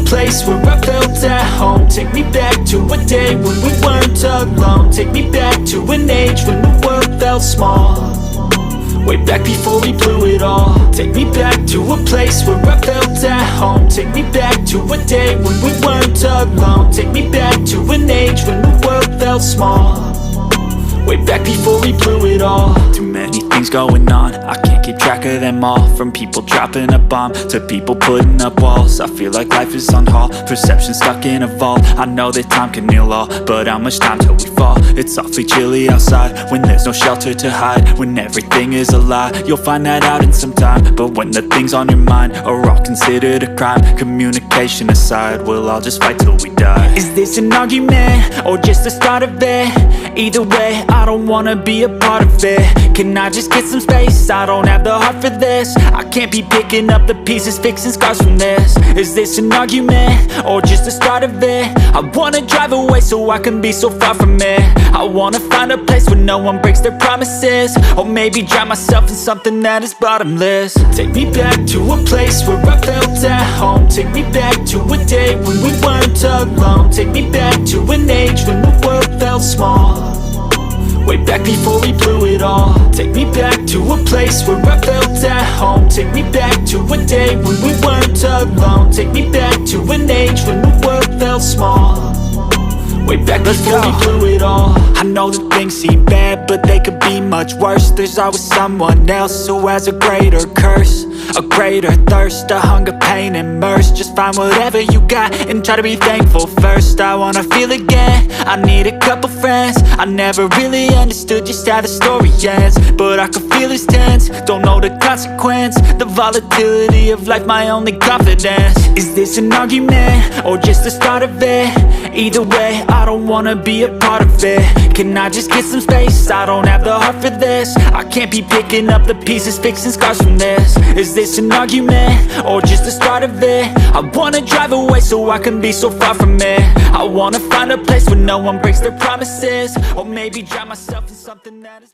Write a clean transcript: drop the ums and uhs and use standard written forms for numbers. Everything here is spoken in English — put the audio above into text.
a place where I felt at home. Take me back to a day when we weren't alone. Take me back to an age when the world felt small, way back before we blew it all. Take me back to a place where I felt at home. Take me back to a day when we weren't alone. Take me back to an age when the world felt small, way back before we blew it all. Too many things going on, I can't keep track of them all. From people dropping a bomb to people putting up walls. I feel like life is on hold, perception stuck in a vault. I know that time can heal all, but how much time till we fall? It's awfully chilly outside when there's no shelter to hide. When everything is a lie, you'll find that out in some time. But when the things on your mind are all considered a crime, communication aside, we'll all just fight till we die. Is this an argument or just the start of it? Either way, I don't wanna be a part of it. Can I just get some space? I don't have the heart for this. I can't be picking up the pieces, fixing scars from this. Is this an argument or just the start of it? I wanna drive away so I can be so far from it. I wanna find a place where no one breaks their promises, or maybe drown myself in something that is bottomless. Take me back to a place where I felt at home. Take me back to a day when we weren't alone. Take me back to an age when the world felt small, way back before we blew it all. Take me back to a place where I felt at home. Take me back to a day when we weren't alone. Take me back to an age when the world felt small, way back before we blew it all. I know that things seem bad, but they could be much worse. There's always someone else who has a greater curse, a greater thirst, a hunger, pain, and mercy. Just find whatever you got and try to be thankful first. I wanna feel again, I need a couple friends. I never really understood just how the story ends, but I can feel it's tense, don't know the consequence. The volatility of life, my only confidence. Is this an argument or just the start of it? Either way, I don't wanna be a part of it. Can I just get some space? I don't have the heart for this. I can't be picking up the pieces, fixing scars from this. Is this an argument or just the start of it? I wanna drive away so I can be so far from it. I wanna find a place where no one breaks their promises, or maybe drown myself in something that is